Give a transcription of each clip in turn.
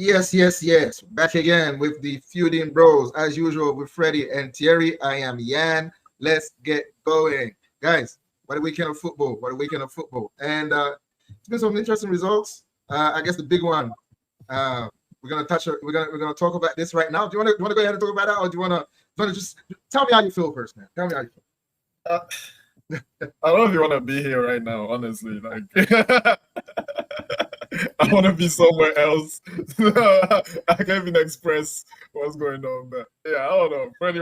Yes. Back again with the feuding bros, as usual, with Freddie and Thierry. I am Yan. Let's get going. Guys, what a weekend of football. And it's been some interesting results. I guess the big one. We're gonna touch. We're gonna talk about this right now. Do you want to go ahead and talk about that, or do you want to just tell me how you feel first, man? Tell me how you feel. I don't know if you want to be here right now, honestly. Like, I want to be somewhere else. I can't even express what's going on. But yeah, I don't know. Freddie,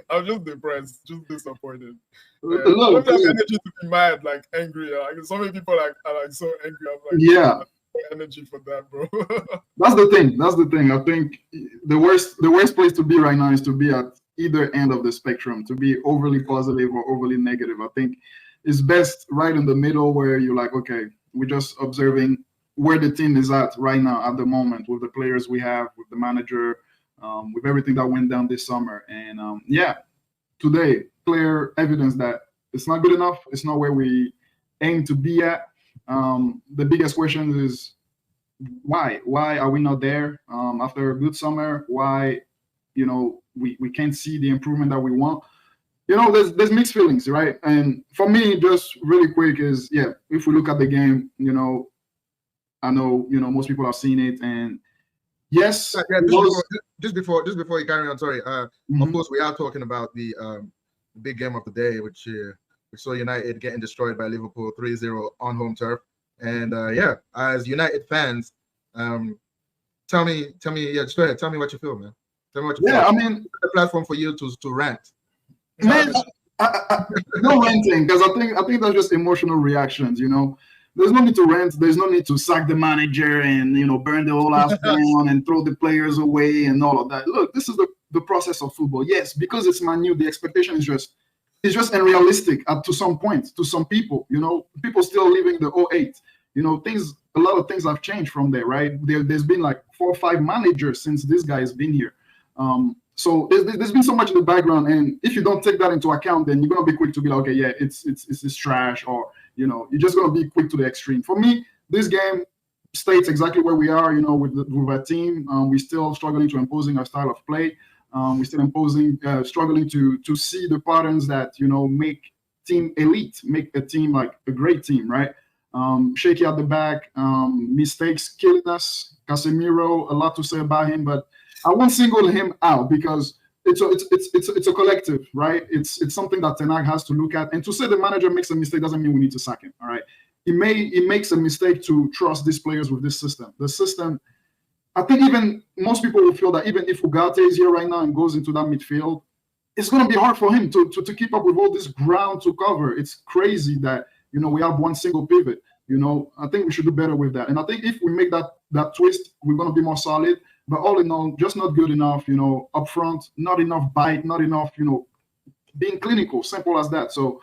I'm just depressed, just disappointed. I don't have energy to be mad, like angry. Like, so many people are like so angry. I'm like, yeah. Energy for that, bro. That's the thing. I think the worst place to be right now is to be at either end of the spectrum, to be overly positive or overly negative. I think it's best right in the middle, where you're like, okay, we're just observing where the team is at right now at the moment, with the players we have, with the manager, with everything that went down this summer. And today, clear evidence that it's not good enough. It's not where we aim to be at. The biggest question is why? Why are we not there after a good summer? Why, we can't see the improvement that we want? There's mixed feelings, right? And for me, just really quick is, if we look at the game, I know, most people have seen it, and yes, just before you carry on, sorry. Of course, we are talking about the big game of the day, which we saw United getting destroyed by Liverpool 3-0 on home turf. And as United fans, tell me, just go ahead. Tell me what you feel, man. Tell me what you feel. I mean, the platform for you to rant. Man, no ranting, because I think that's just emotional reactions. There's no need to rant. There's no need to sack the manager and burn the whole house down and throw the players away and all of that. Look, this is the process of football. Yes, because it's Man U, the expectation is just unrealistic to some point, to some people. People still living the 08. A lot of things have changed from there, right? There's been like 4 or 5 managers since this guy has been here. So there's been so much in the background, and if you don't take that into account, then you're gonna be quick to be like, okay, yeah, it's trash, or you're just gonna be quick to the extreme. For me, this game states exactly where we are. With our team, we're still struggling to imposing our style of play. We're still struggling to see the patterns that make team elite, make a team like a great team, right? Shaky at the back, mistakes killing us. Casemiro, a lot to say about him, but I won't single him out because it's a collective, right? It's something that Ten Hag has to look at. And to say the manager makes a mistake doesn't mean we need to sack him, all right? He makes a mistake to trust these players with this system. The system, I think even most people will feel that even if Ugarte is here right now and goes into that midfield, it's going to be hard for him to keep up with all this ground to cover. It's crazy that, we have one single pivot. I think we should do better with that. And I think if we make that twist, we're going to be more solid. But all in all, just not good enough, up front, not enough bite, not enough, being clinical, simple as that. So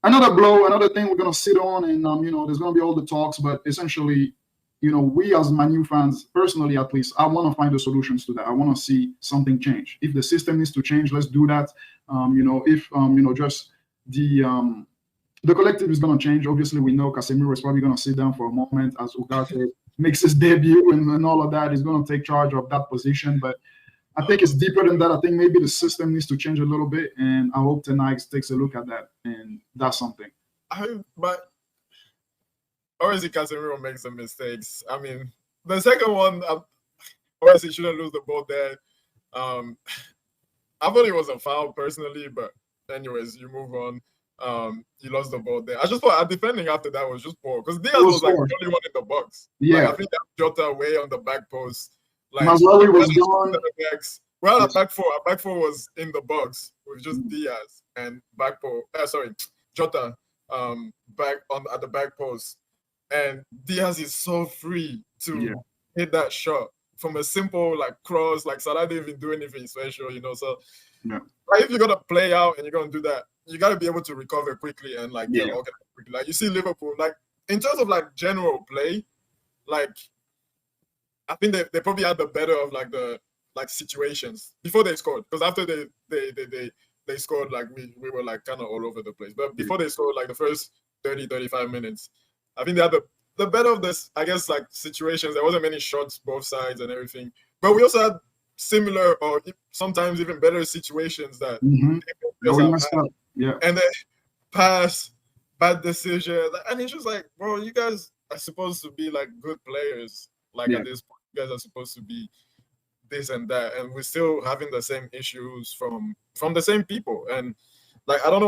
another blow, another thing we're going to sit on, and, there's going to be all the talks, but essentially, we as Man U fans, personally at least, I want to find the solutions to that. I want to see something change. If the system needs to change, let's do that. Just the collective is going to change. Obviously, we know Casemiro is probably going to sit down for a moment as Ugarte makes his debut and all of that. He's going to take charge of that position. But I think it's deeper than that. I think maybe the system needs to change a little bit, and I hope Ten Hag takes a look at that, and that's something. But obviously, Casemiro makes some mistakes. I mean, the second one, obviously, shouldn't lose the ball there. I thought it was a foul personally, but anyways, you move on. You lost the ball there. I just thought our defending after that was just poor because Diaz was like the only one in the box. Yeah, like, I think that Jota away on the back post. Like Mudryk was gone. Well, our back four was in the box with just Diaz and Jota back at the back post, and Diaz is so free to hit that shot from a simple cross. Like Salah didn't even do anything special, So if you're gonna play out and you're gonna do that, you got to be able to recover quickly and get organized quickly. Like you see Liverpool, in terms of general play, I think they probably had the better of the situations before they scored. Because after they scored, we were kind of all over the place. But before they scored, the first 30-35 minutes, I think they had the better of this, I guess, like situations. There wasn't many shots both sides and everything, but we also had similar or sometimes even better situations that Yeah, and then pass, bad decision, and it's just like, bro, you guys are supposed to be like good players. Like at this point, you guys are supposed to be this and that, and we're still having the same issues from the same people. And like I don't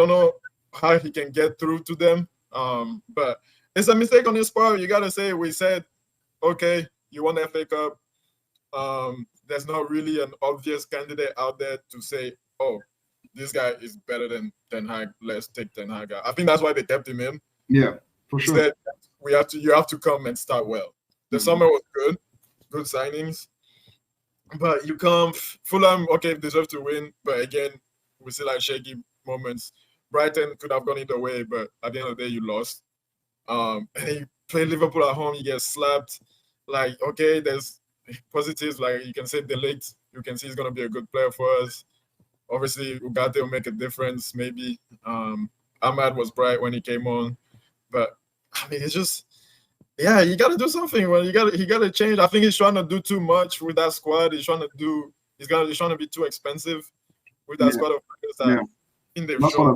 know how he can get through to them. But it's a mistake on his part. You gotta say, we said, okay, you won the FA Cup. There's not really an obvious candidate out there to say, oh, this guy is better than Ten Hag. Let's take Ten Hag out. I think that's why they kept him in. Yeah, for sure. Said, you have to come and start well. The summer was good signings. But you come, Fulham, okay, deserve to win. But again, we still have shaky moments. Brighton could have gone either way, but at the end of the day, you lost. And then you play Liverpool at home, you get slapped. Like, okay, there's positives. Like, you can say De Ligt, you can see he's going to be a good player for us. Obviously, Ugarte will make a difference, maybe. Ahmad was bright when he came on. But, I mean, it's just, yeah, you got to do something. Well, he got to change. I think he's trying to do too much with that squad. He's trying to be too expensive with that squad of players that in their show.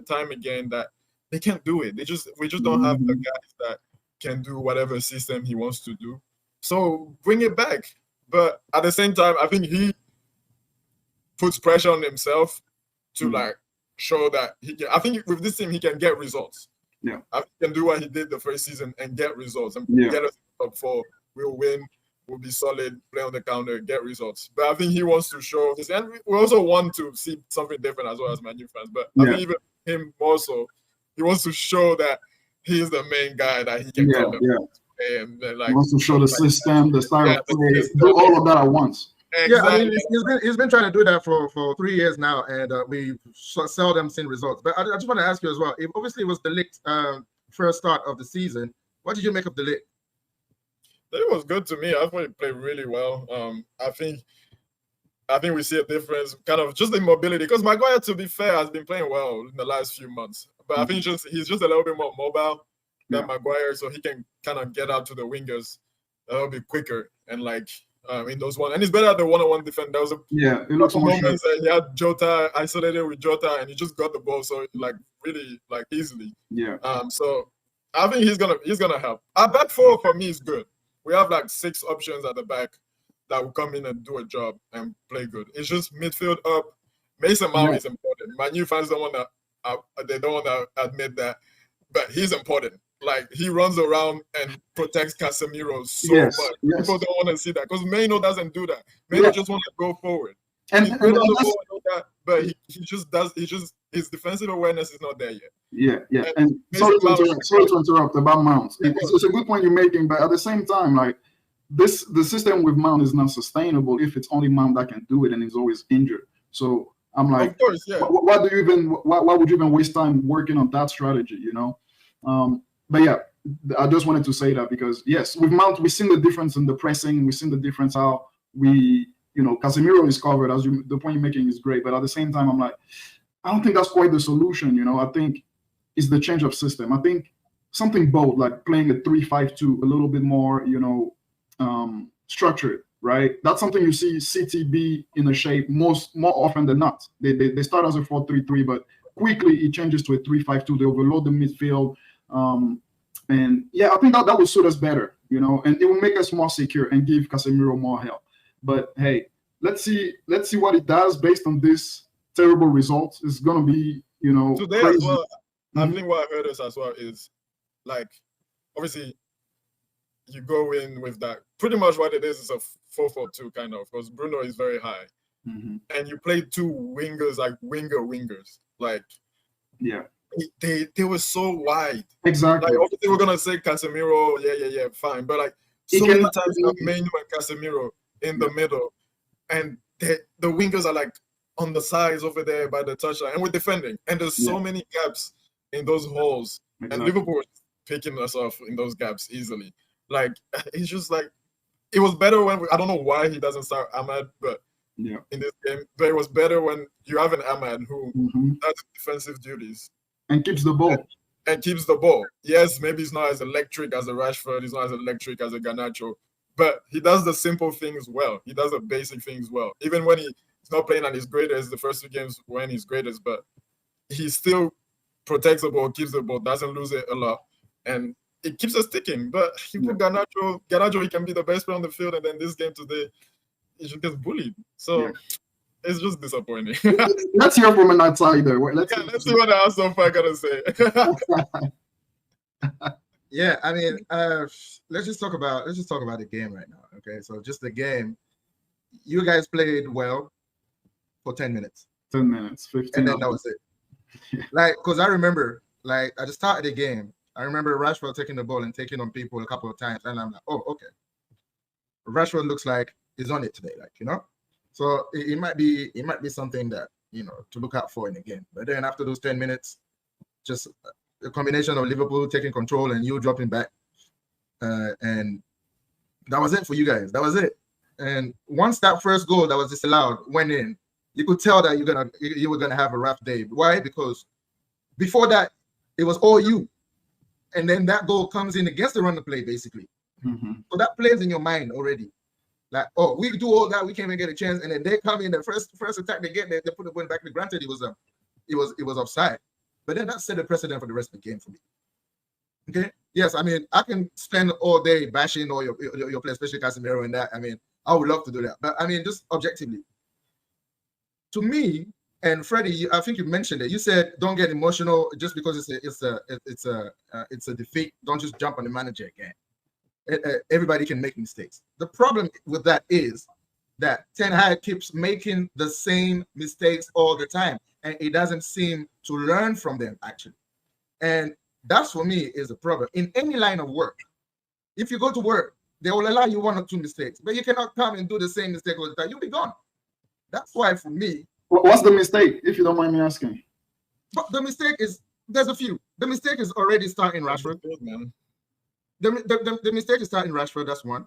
Time again that they can't do it. We just don't have the guys that can do whatever system he wants to do. So bring it back. But at the same time, I think he puts pressure on himself to like show that he can. I think with this team he can get results. Yeah, I think he can do what he did the first season and get results and get us up for. We'll win. We'll be solid. Play on the counter. Get results. But I think he wants to show this, and we also want to see something different as well as Man U fans. But I think even him more so, he wants to show that he's the main guy that he can come and like, he wants to show the system, the style of play, do all of that at once. Exactly. Yeah, I mean, he's been trying to do that for 3 years now, and we've seldom seen results. But I just want to ask you as well. Obviously, it was De Ligt first start of the season. What did you make of De Ligt? It was good to me. I thought he played really well. I think we see a difference, kind of just the mobility. Because Maguire, to be fair, has been playing well in the last few months. But I think he's just a little bit more mobile than Maguire, so he can kind of get out to the wingers a little bit quicker and like in those one. And he's better at the one-on-one defense. There was it looks moments that he had Jota isolated with Jota, and he just got the ball so like really like easily. Yeah. So I think he's gonna help. Our back four for me is good. We have like 6 options at the back that will come in and do a job and play good. It's just midfield up. Mason Mount is important. My new fans don't want to admit that, but he's important. Like, he runs around and protects Casemiro so much. Yes. People don't want to see that because Maino doesn't do that. Maino just wants to go forward. He's great on the ball, but he just does. His defensive awareness is not there yet. Yeah. And sorry to interrupt about Mount. It's a good point you're making, but at the same time, like the system with Mount is not sustainable if it's only Mount that can do it and he's always injured. So I'm like, of course, why would you even waste time working on that strategy? You know. But yeah, I just wanted to say that because yes, with Mount we've seen the difference in the pressing. We've seen the difference how Casemiro is covered. The point you're making is great, but at the same time, I'm like, I don't think that's quite the solution. I think it's the change of system. I think something bold, like playing a 3-5-2, a little bit more, structured, right? That's something you see CTB in a shape more often than not. They start as a 4-3-3, but quickly it changes to a 3-5-2. They overload the midfield, and yeah, I think that would suit us better, and it will make us more secure and give Casemiro more help. But hey, let's see what it does based on this terrible results. It's gonna be, today crazy. as well. I think what I heard is as well is like, obviously, you go in with that. Pretty much what it is a 4-4-2 kind of, because Bruno is very high, and you play 2 wingers, like wingers, like they were so wide. Exactly. Like, obviously, we're gonna say Casemiro, yeah, fine, but like so many times you have Mainu and Casemiro in the middle, and the wingers are like on the sides over there by the touchline, and we're defending, and there's so many gaps in those holes, and Liverpool was picking us off in those gaps easily. Like, it's just like, it was better when I don't know why he doesn't start Ahmad, but in this game, but it was better when you have an Ahmad who does defensive duties and keeps the ball. and keeps the ball. Yes, maybe he's not as electric as a Rashford, he's not as electric as a Garnacho, but he does the simple things well. He does the basic things well. Even when he's not playing at his greatest, the first 2 games when he's greatest, but he still protects the ball, keeps the ball, doesn't lose it a lot, and it keeps us ticking. But he put Garnacho, he can be the best player on the field, and then this game today, he just gets bullied. So it's just disappointing. Let's hear from an outsider. Let's see what the Arsenal fan gotta say. Yeah, I mean, let's just talk about the game right now. Okay, so just the game. You guys played well for 10 minutes. 10 minutes, 15. And then that was it. Like, because I remember, like, at the start of the game, I remember Rashford taking the ball and taking on people a couple of times, and I'm like, oh, okay. Rashford looks like he's on it today, like, you know. So it might be something that, you know, to look out for in the game. But then after those 10 minutes, just a combination of Liverpool taking control and you dropping back, and that was it for you guys. That was it. And once that first goal that was disallowed went in, you could tell that you were gonna have a rough day. Why? Because before that, it was all you, and then that goal comes in against the run of play, basically. So that plays in your mind already. Like, oh, we do all that, we can't even get a chance, and then they come in the first attack they get, they put the ball back. Granted, it was offside, but then that set a precedent for the rest of the game for me. Okay, yes, I mean, I can spend all day bashing all your players, especially Casemiro and that. I mean, I would love to do that, but I mean, just objectively, to me and Freddie, I think you mentioned it. You said don't get emotional just because it's a defeat. Don't just jump on the manager again. Everybody can make mistakes. The problem with that is that Ten Hag keeps making the same mistakes all the time, and he doesn't seem to learn from them, actually. And that's, for me, is a problem. In any line of work, if you go to work, they will allow you 1 or 2 mistakes, but you cannot come and do the same mistake all the time. You'll be gone. That's why, for me... What's the mistake, if you don't mind me asking? But the mistake is, there's a few. The mistake is already starting Rashford. The mistake is starting Rashford, that's one.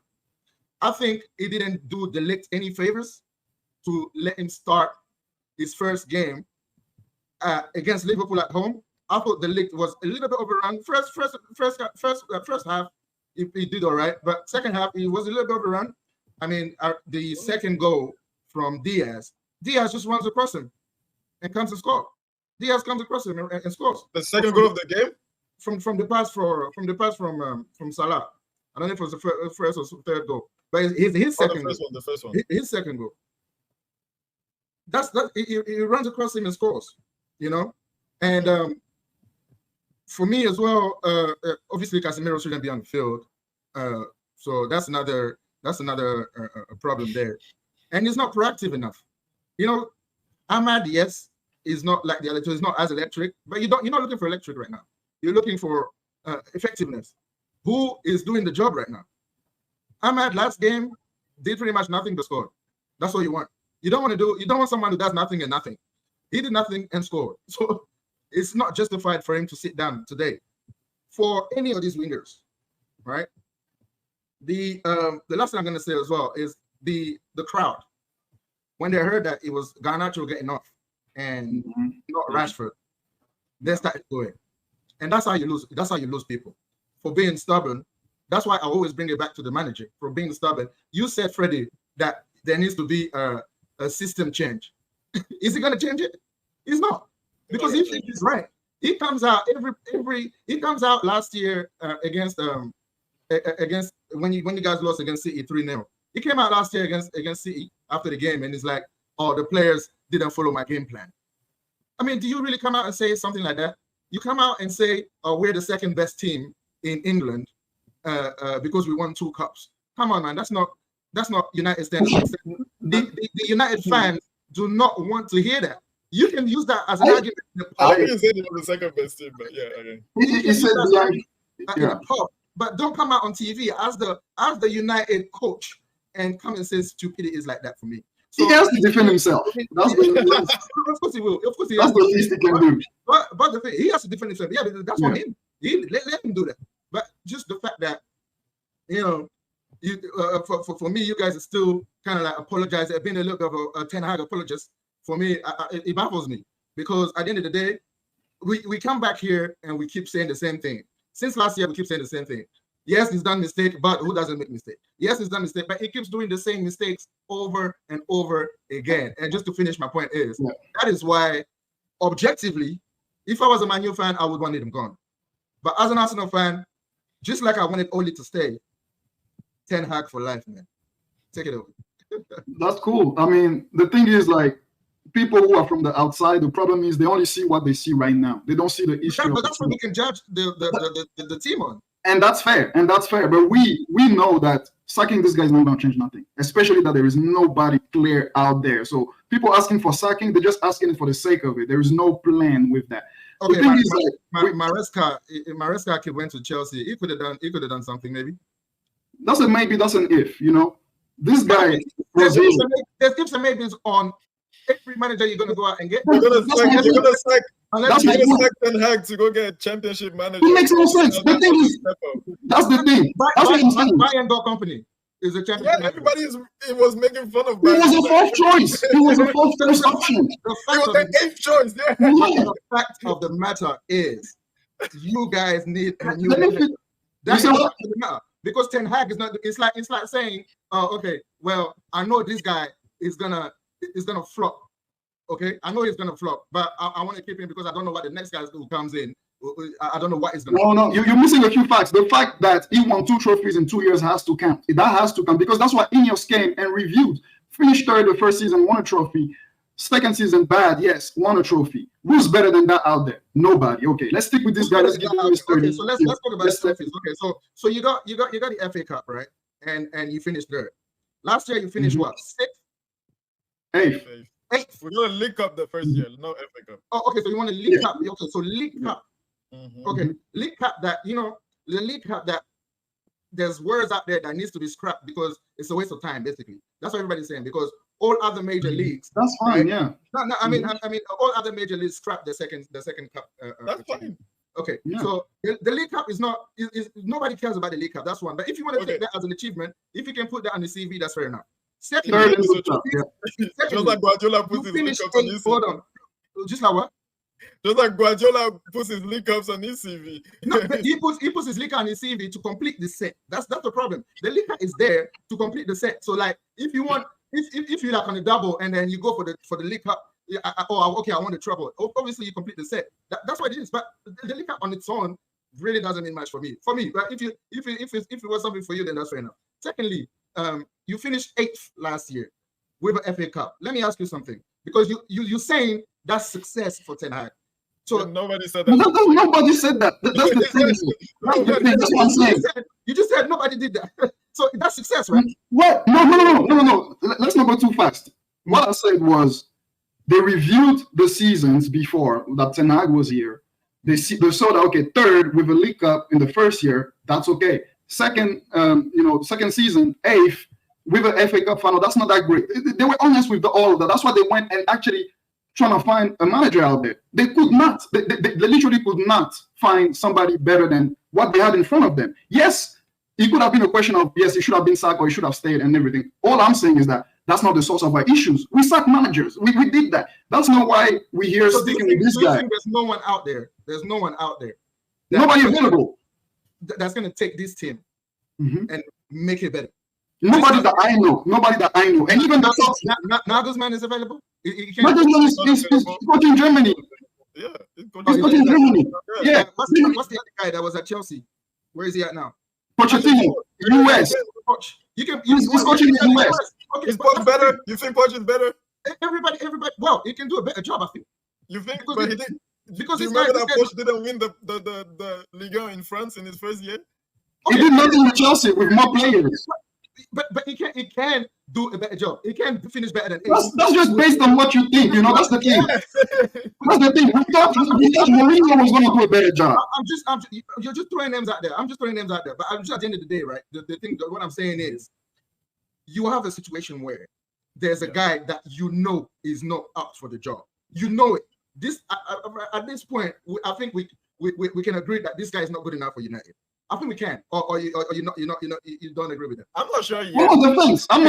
I think he didn't do De Ligt any favors to let him start his first game against Liverpool at home. I thought De Ligt was a little bit overrun. First half, he did all right, but second half, he was a little bit overrun. I mean, the second goal from Diaz just runs across him and comes to score. Diaz comes across him and scores. The second goal of the game? From the pass from Salah. I don't know if it was the first or third goal, but his second goal. The first one. His second goal. He runs across him and scores, you know. And for me as well, obviously Casemiro shouldn't be on the field, so that's another problem there. And he's not proactive enough, you know. Ahmad, yes, is not like the other two. He's not as electric, but you're not looking for electric right now. You're looking for effectiveness. Who is doing the job right now? Ahmad last game did pretty much nothing but score. That's what you want. You don't want someone who does nothing and nothing. He did nothing and scored. So it's not justified for him to sit down today for any of these wingers, right? The last thing I'm going to say as well is the crowd. When they heard that it was Garnacho getting off and not Rashford, they started going. And that's how you lose. That's how you lose people, for being stubborn. That's why I always bring it back to the manager for being stubborn. You said, Freddie, that there needs to be a system change. Is he going to change it? He's not, because he thinks he's right. He comes out he comes out last year against when you guys lost against City 3-0. He came out last year against City after the game and he's like, "Oh, the players didn't follow my game plan." I mean, do you really come out and say something like that? You come out and say, "Oh, we're the second best team in England because we won 2 cups." Come on, man. That's not United standards. The United fans do not want to hear that. You can use that as an argument. I didn't say they were the second best team, but yeah, okay. You said in the pub, but don't come out on TV as the United coach and come and say stupidities like that for me. So, he has to defend himself. Of course he will. Of course he has. That's the least he can do. But the thing, he has to defend himself. Yeah, that's on him. Let him do that. But just the fact that, you know, for me, you guys are still kind of like apologizing, being a little bit of a Ten Hag apologist. For me, it baffles me, because at the end of the day, we come back here and we keep saying the same thing. Since last year, we keep saying the same thing. Yes, he's done mistake, but who doesn't make mistake? Yes, he's done mistake, but he keeps doing the same mistakes over and over again. And just to finish my point is, that is why, objectively, if I was a Man U fan, I would want him gone. But as an Arsenal fan, just like I wanted Oli to stay, Ten Hag for life, man. Take it over. That's cool. I mean, the thing is, like, people who are from the outside, the problem is they only see what they see right now. They don't see the issue. But that's what we can judge the team on. And that's fair. But we know that sacking this guy is not going to change nothing, especially that there is nobody clear out there. So people asking for sacking, they're just asking it for the sake of it. There is no plan with that. Okay, Maresca went to Chelsea. He could have done something maybe. That's a maybe. That's an if. You know, this guy. There's ifs and maybes on every manager you're gonna go out and get. You're gonna sack Ten Hag to go get a championship manager. It makes no sense. The thing is, that's the thing. That's what I'm saying. Buy-and-go company is a championship. Yeah, everybody was making fun of. It was a fourth choice. It was a fourth choice option. It was an eighth choice. Yeah. The fact of the matter is, you guys need a new manager. That's the fact of the matter. Because Ten Hag is not. It's like saying, okay, well, I know this guy is gonna flop. Okay, I know he's gonna flop, but I want to keep him because I don't know what the next guy who comes in. I don't know what he's gonna. No, you're missing a few facts. The fact that he won 2 trophies in 2 years has to count. That has to count because that's what Ineos came and reviewed. Finished third the first season, won a trophy. Second season, bad, yes, won a trophy. Who's better than that out there? Nobody. Okay, let's stick with this guy. Let's give him his 30. Okay, so let's talk about the trophies. Okay, so you got the FA Cup, right? And you finished third. Last year you finished what? 6th? 8th. We're gonna link up the first year, no FA Cup. Oh, okay. So you want to League Cup? Okay, so League Cup. Okay, League Cup. That the League Cup that there's words out there that needs to be scrapped because it's a waste of time. Basically, that's what everybody's saying. Because all other major leagues. That's fine. Right? Yeah. No. I mean, all other major leagues scrap the second cup. That's fine. Okay, so the League Cup is not. Nobody cares about the League Cup. That's one. But if you want to take that as an achievement, if you can put that on the CV, that's fair enough. Secondly, just like Guardiola puts his League Cups on his CV. Hold on. Just like what? Just like Guardiola puts his League Cups on his CV. No, he puts his League Cup on his CV to complete the set. That's the problem. The League Cup is there to complete the set. So like, if you want, if you like on a double and then you go for the League Cup, I want the treble. Obviously, you complete the set. That's what it is. But the League Cup on its own really doesn't mean much for me. But if it was something for you, then that's fair enough. Secondly, you finished 8th last year with an FA Cup. Let me ask you something, because you're saying that's success for Ten Hag. So nobody said that. Nobody said that. That's the thing. That's what I'm saying. You just said nobody did that. So that's success, right? What? No. Let's not go too fast. What I said was they reviewed the seasons before that Ten Hag was here. They saw that, okay, third with a League Cup in the first year, that's okay. Second season, 8th with an FA Cup final, that's not that great. They were honest with all of that. That's why they went and actually trying to find a manager out there. They could not. They literally could not find somebody better than what they had in front of them. Yes, it could have been a question of, yes, he should have been sacked or he should have stayed and everything. All I'm saying is that that's not the source of our issues. We sack managers. We did that. That's not why we're here sticking with this guy. There's no one out there. There's no one out there. Nobody available. That's going to take this team and make it better. Nobody that I know. And even the Nagelsmann is available? Nagelsmann is coaching Germany. Yeah, he's coaching Germany. Yeah. What's the other guy that was at Chelsea? Where is he at now? Pochettino, US. He's coaching in the US. Okay, is Poch better? You think Poch is better? Everybody. Well, he can do a better job, I think. You think? But he did. Because do you remember that Poch didn't win the Ligue 1 in France in his first year? He did nothing with Chelsea with more players. But he can do a better job. He can finish better than that's just based on what you think. That's the thing. That's the thing. We thought Mourinho was going to do a better job. You're just throwing names out there. I'm just throwing names out there. But I'm just, at the end of the day, right? The thing. What I'm saying is, you have a situation where there's a guy that is not up for the job. You know it. This at this point, I think we can agree that this guy is not good enough for United. I think we can. Or you don't agree with that. I'm not sure I'm on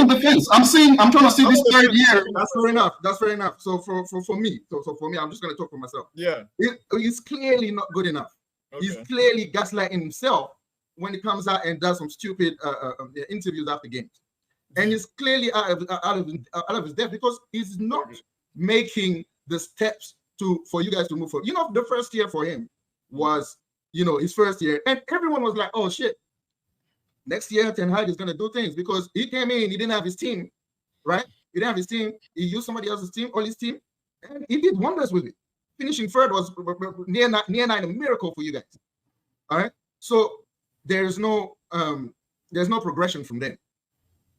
the fence. I'm trying to see this third year. That's fair enough. That's fair enough. So for me, I'm just gonna talk for myself. Yeah. He's clearly not good enough. Okay. He's clearly gaslighting himself when he comes out and does some stupid interviews after games. And he's clearly out of his depth because he's not making the steps for you guys to move forward. You know, the first year for him was, his first year, and everyone was like, "Oh shit, next year Ten Hag is gonna do things," because he came in, he didn't have his team, right? He didn't have his team. He used somebody else's team, all his team, and he did wonders with it. Finishing third was near nine a miracle for you guys. All right, so there's no progression from there.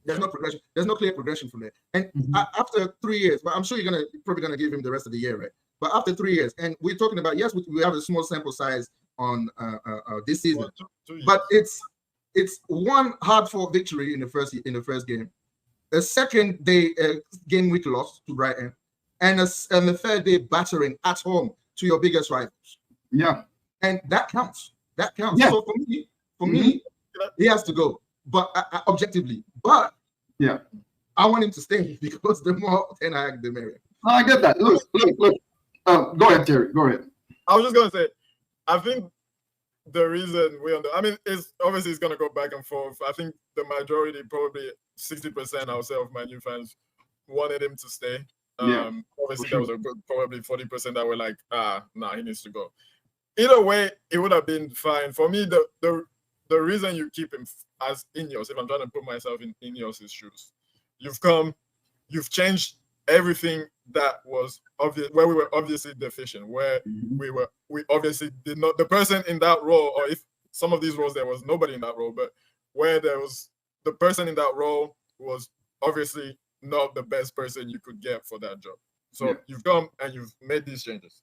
There's no progression. There's no clear progression from there. And after 3 years, but I'm sure you're probably gonna give him the rest of the year, right? But after 3 years, and we're talking about, yes, we have a small sample size on this season, but it's one hard-fought victory in the first game, a second day game week loss to Brighton, and the third day battering at home to your biggest rivals. Yeah, and that counts. That counts. Yeah. So for me, he has to go. But objectively, yeah, I want him to stay because the more Ten Hag, the merrier. No, I get that. Look. Go ahead, Terry. Go ahead. I was just gonna say, I think the reason it's obviously it's gonna go back and forth. I think the majority, probably 60% ourselves, Man U fans, wanted him to stay. Obviously there was a good probably 40% that were like, nah, he needs to go. Either way, it would have been fine. For me, the reason you keep him as Ineos, if I'm trying to put myself in Ineos' shoes, you've changed everything that was obvious, where we were obviously deficient, where we obviously did not, the person in that role, or if some of these roles there was nobody in that role, but where there was the person in that role was obviously not the best person you could get for that job. So you've come and you've made these changes.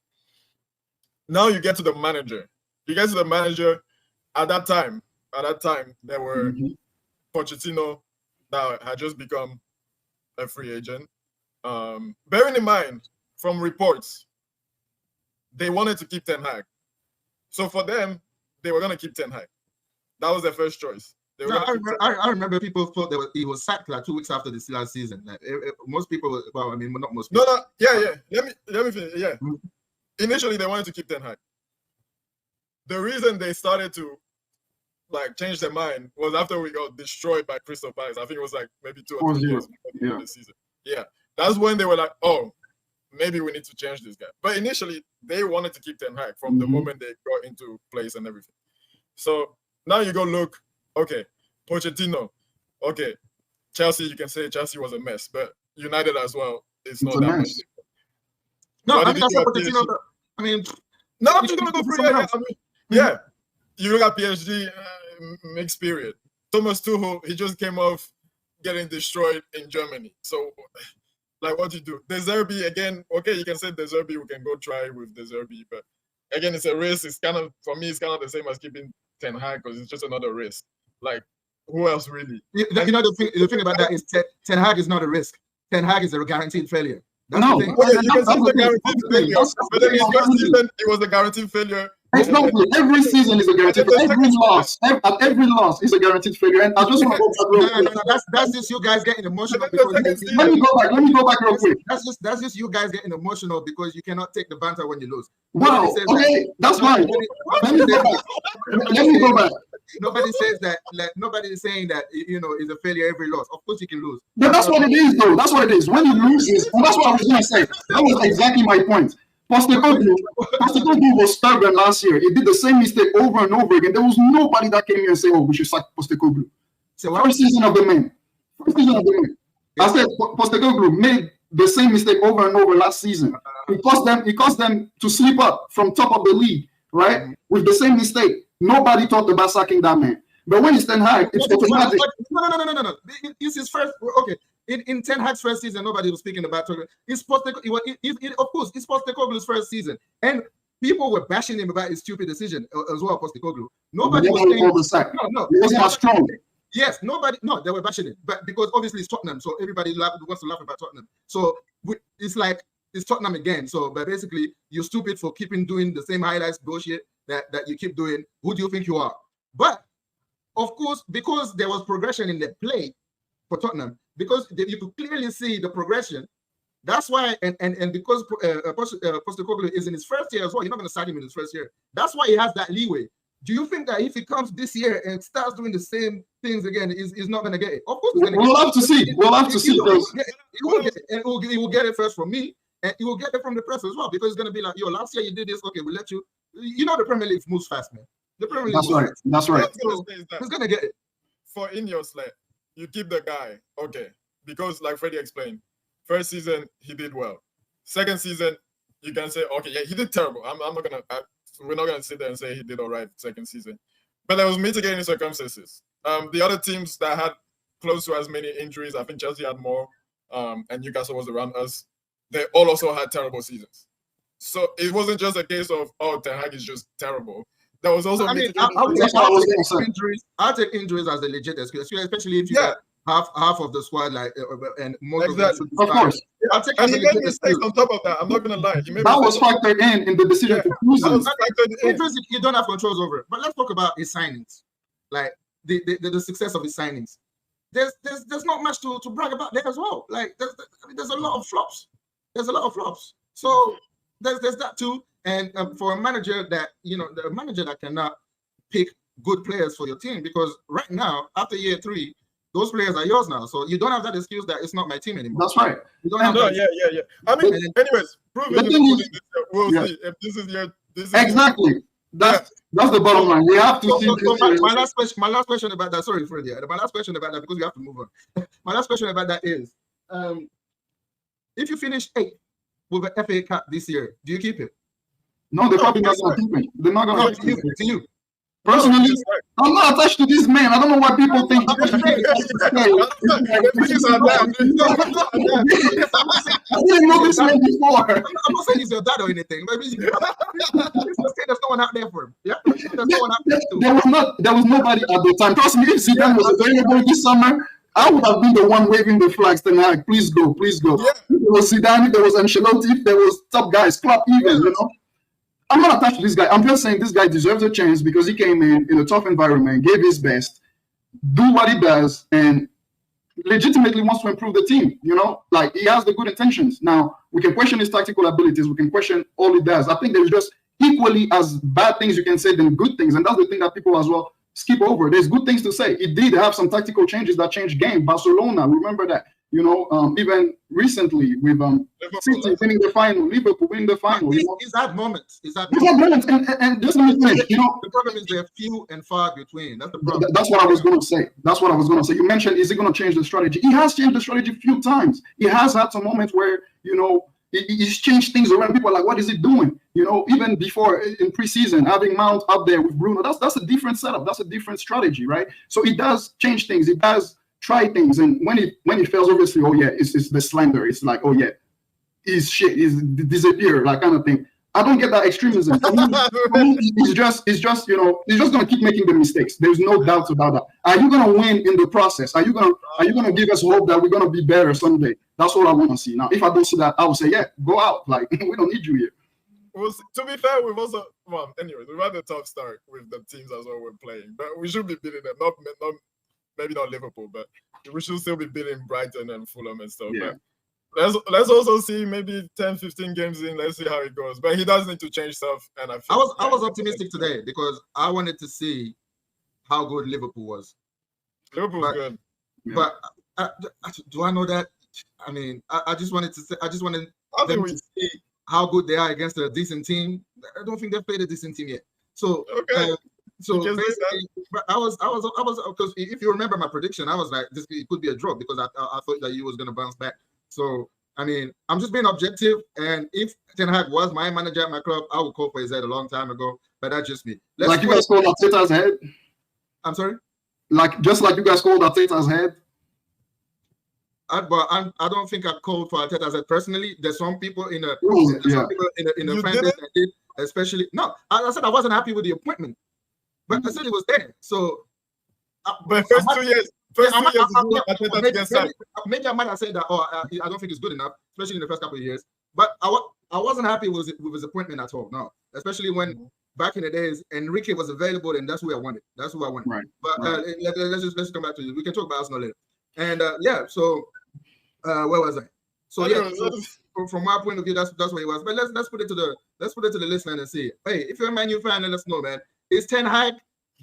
Now you get to the manager. At that time, there were Pochettino that had just become a free agent. Bearing in mind, from reports, they wanted to keep Ten Hag. So for them, they were going to keep Ten Hag. That was their first choice. I remember people thought he was sacked like 2 weeks after the last season. Like, most people, well, I mean, not most people. No, yeah. Let me finish. Yeah. Initially, they wanted to keep Ten Hag. The reason they started to change their mind was after we got destroyed by Crystal Palace. I think it was maybe 2 or 3 years before the season. Yeah, that's when they were like, oh, maybe we need to change this guy. But initially, they wanted to keep Ten Hag from the moment they got into place and everything. So now you go look, okay, Pochettino, okay, Chelsea, you can say Chelsea was a mess, but United as well, it's not that much. No, I mean, that's Pochettino. I mean, no, I'm just going to go through it. Yeah, you look at PSG, mixed period. Thomas Tuchel, he just came off getting destroyed in Germany. So, what do you do? De Zerbi, again, okay, you can say De Zerbi, we can go try with De Zerbi, but again, it's a risk. It's kind of, for me, it's kind of the same as keeping Ten Hag because it's just another risk. Who else really? The thing about that is Ten Hag is not a risk. Ten Hag is a guaranteed failure. That's no, the thing. You can say it's a guaranteed failure. But then his first season, it was a guaranteed failure. Exactly. Every season is a guaranteed failure. Every loss is a guaranteed failure. And I just want to go back. That's just you guys getting emotional. Let me go back real quick. That's just you guys getting emotional because you cannot take the banter when you lose. Wow. Okay, that's fine. Let me go back. Nobody says that. Nobody is saying that is a failure every loss. Of course you can lose. But that's what it is, though. That's what it is. When you lose, that's what I was going to say. That was exactly my point. Postecoglou was stubborn last year. He did the same mistake over and over again. There was nobody that came here and said, "Oh, we should sack Postecoglou." So first season of the man. I said Postecoglou made the same mistake over and over last season. It caused them to slip up from top of the league, right? With the same mistake. Nobody talked about sacking that man. But when it's Ten Hag, it's automatic. No. It's his first. Okay. In Ten Hag's first season, nobody was speaking about it. Of course, it's Postecoglou's first season, and people were bashing him about his stupid decision as well. Postecoglou. Nobody was saying no. He wasn't as strong. Yes, nobody. No, they were bashing it, but because obviously it's Tottenham, so everybody wants to laugh about Tottenham. So it's like it's Tottenham again. So, but basically, you're stupid for keeping doing the same highlights bullshit that you keep doing. Who do you think you are? But of course, because there was progression in the play for Tottenham, because you could clearly see the progression. That's why, and because Postecoglou is in his first year as well, you're not going to start him in his first year. That's why he has that leeway. Do you think that if he comes this year and starts doing the same things again, he's not going to get it? Of course, we'll have to see. We'll have to see. He will get it first from me, and he will get it from the press as well, because it's going to be like, yo, last year you did this. Okay, we'll let you. You know, the Premier League moves fast, man. The Premier League. That's right. So he's going to get it. For Ineos, like, you keep the guy, okay, because like Freddie explained, first season he did well. Second season, you can say, okay, yeah, he did terrible. We're not gonna sit there and say he did all right second season, but there was mitigating circumstances. The other teams that had close to as many injuries, I think Chelsea had more, and Newcastle was around us. They all also had terrible seasons. So it wasn't just a case of, oh, Ten Hag is just terrible. There was also I'll take injuries as a legit excuse, especially if you got half of the squad, like, and most of course. I'll take and he made mistakes on top of that. I'm not gonna lie. That was factored in the decision to choose him. Injuries you don't have controls over. But let's talk about his signings, like the success of his signings. There's not much to brag about there as well. Like there's a lot of flops. So there's that too. And for a manager that, the manager that cannot pick good players for your team, because right now, after year 3, those players are yours now. So you don't have that excuse that it's not my team anymore. That's right. You don't have that. Yeah. I mean, anyways, we'll see if this is your. Exactly. That's the bottom line. We have to see. My last question about that. Sorry, Freddie. My last question about that, because we have to move on. My last question about that is, if you finish 8th with an FA Cup this year, do you keep it? No, they're probably not going to keep it. They're not going to keep it. To you. Personally, I'm not attached to this man. I don't know why people think. I didn't know this man before. I'm not saying he's your dad or anything, but there's no one out there for him. Yeah, there's no one out there. There was nobody at the time. Trust me, if Zidane was available this summer, I would have been the one waving the flags tonight. Please go. Yeah. There was Zidane, there was Ancelotti, there was top guys, Klopp even, I'm not attached to this guy. I'm just saying this guy deserves a chance because he came in a tough environment, gave his best, do what he does, and legitimately wants to improve the team. Like he has the good intentions. Now, we can question his tactical abilities. We can question all he does. I think there's just equally as bad things you can say than good things. And that's the thing that people as well skip over. There's good things to say. He did have some tactical changes that changed game. Barcelona, remember that. Even recently with City winning the final, Liverpool winning the final. He's had moments. And just let me finish. The problem is they're few and far between. That's the problem. That's what I was going to say. You mentioned, is he going to change the strategy? He has changed the strategy a few times. He has had some moments where he's changed things around. People are like, what is he doing? Even before in preseason, having Mount up there with Bruno, that's a different setup. That's a different strategy, right? So he does change things. He does try things, and when he fails, obviously, it's the slander. It's like, he's shit, he's disappear, like kind of thing. I don't get that extremism. He's just gonna keep making the mistakes. There's no doubt about that. Are you gonna win in the process? Are you gonna give us hope that we're gonna be better someday? That's what I want to see. Now, if I don't see that, I will say, go out. Like we don't need you here. Well, to be fair, we've also anyways, we've had a tough start with the teams as well we're playing, but we should be beating them. Not maybe not Liverpool, but we should still be beating Brighton and Fulham and stuff. Yeah. Let's also see maybe 10, 15 games in. Let's see how it goes. But he does need to change stuff. And I was optimistic today because I wanted to see how good Liverpool was. Liverpool was good. But do I know that? I mean, I just wanted to them to see how good they are against a decent team. I don't think they've played a decent team yet. So okay. So basically, I was because if you remember my prediction, I was like, it could be a draw because I thought that you was going to bounce back. So I mean, I'm just being objective. And if Ten Hag was my manager at my club, I would call for his head a long time ago. But that's just me. Like you guys called Arteta's head. I'm sorry. Like you guys called Arteta's head. But I don't think I called for Arteta's head personally. There's some people in the fan base that did, especially. No, I said I wasn't happy with the appointment. But I said it was there. So, but first 2 years, maybe I might have said that. I don't think it's good enough, especially in the first couple of years. But I wasn't happy with his appointment at all. No, especially when back in the days, Enrique was available, and that's who I wanted. That's who I wanted. Right. But Right. let's come back to this. We can talk about Arsenal later. And yeah, so where was I? So yeah, from my point of view, that's what it was. But let's put it to the listener and see. Hey, if you're a Man U fan, let us know, man. Is Ten Hag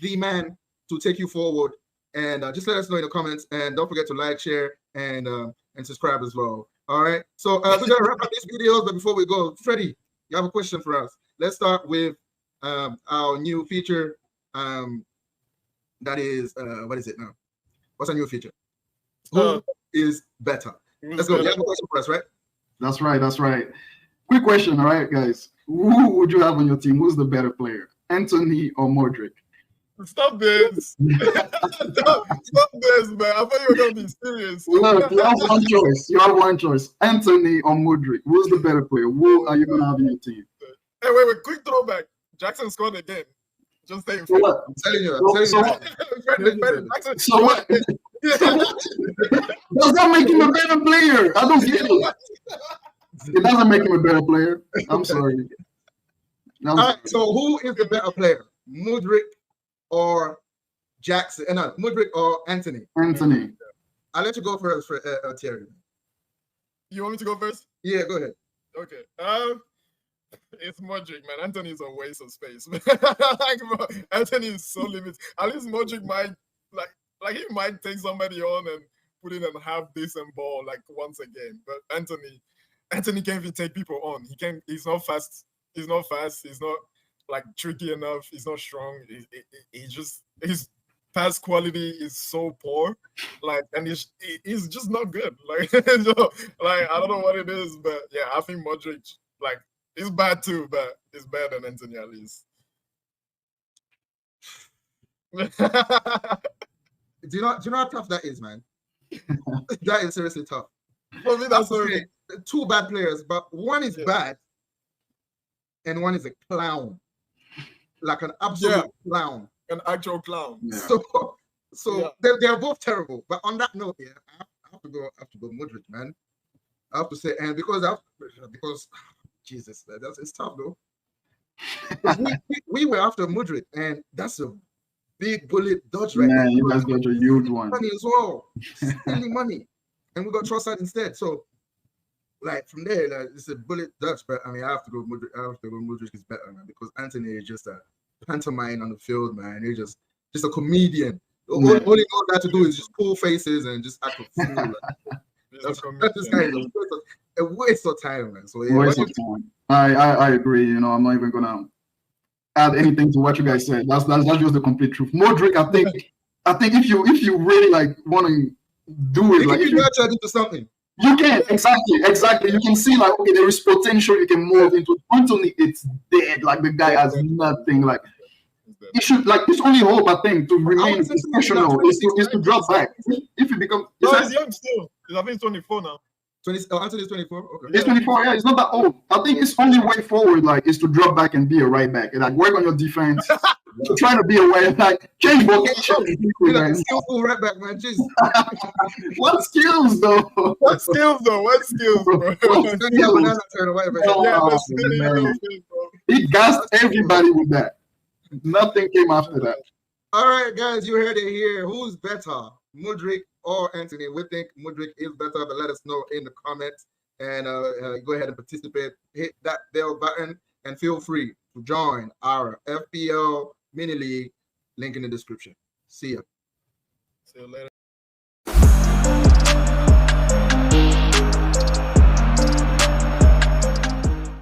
the man to take you forward? And just let us know in the comments. And don't forget to like, share, and subscribe as well. All right. So we're gonna wrap up these videos, but before we go, Freddie, you have a question for us. Let's start with our new feature. That is what is it now? What's our new feature? Who is better? Let's go. You have a question for us, right? That's right. That's right. Quick question, all right, guys. Who would you have on your team? Who's the better player, Anthony or Mudryk? Stop this. Stop this, man. I thought you were going to be serious. Look, you have one choice. You have one choice. Anthony or Mudryk. Who's the better player? Who are you going to have in your team? Hey, wait. Quick throwback. Jackson scored again. Just saying. So what? I'm telling you. So what? Does that make him a better player? I don't get it. It doesn't make him a better player. I'm sorry. All right, so who is the better player? Mudryk or Jackson? No, Mudryk or Anthony? Anthony. I'll let you go first for Thierry. You want me to go first? Yeah, go ahead. Okay. It's Mudryk, man. Anthony is a waste of space. Anthony is so limited. At least Mudryk might like he might take somebody on and put in a half decent ball like once a game. But Anthony can't even take people on. He's not fast. He's not like tricky enough. He's not strong. His pass quality is so poor. Like, and he's just not good. Like, so, like I don't know what it is, but yeah, I think Mudryk, like, he's bad too, but he's better than Anthony at least. Do you know how tough that is, man? That is seriously tough. For me, that's okay. Two bad players, but one is bad and one is a clown. Like an absolute clown. An actual clown. Yeah. So they're both terrible. But on that note, yeah, I have to go Mudryk, man. I have to say, and because Jesus, it's tough though. we were after Mudryk, and that's a big bullet dodge right there. Man, you guys got a huge one. Money as well. Stealing money. And we got Trossard instead. So like from there, like, it's a bullet dodge, but I mean I have to go Mudryk. Mudryk is better, man, because Anthony is just a pantomime on the field, man. He's just a comedian. All he knows how to do is just pull faces and just act a fool. Like, this guy is a waste of time, man. So yeah, waste of time. I agree. You know, I'm not even gonna add anything to what you guys said. That's just the complete truth. Mudryk, I think if you really like want to do it, like if you try to do something, you can exactly. You can see like okay, there is potential. You can move into Anthony. It's dead. Like the guy has nothing. Like he should like his only hope, I think, to remain professional is to drop back. If he becomes, he's young still. I think he's 24 now. Anthony's 24. Okay. He's 24. Yeah, he's not that old. I think his only way forward, like, is to drop back and be a right back and like work on your defense. Trying to be aware, like change vocation. Skillful right back, man. Jeez. What skills though? What skills, bro? He gassed everybody with that. Nothing came after that. All right, guys, you heard it here. Who's better, Mudryk or Anthony? We think Mudryk is better, but let us know in the comments. And go ahead and participate. Hit that bell button and feel free to join our FPL mini league. Link in the description. See ya. See you later.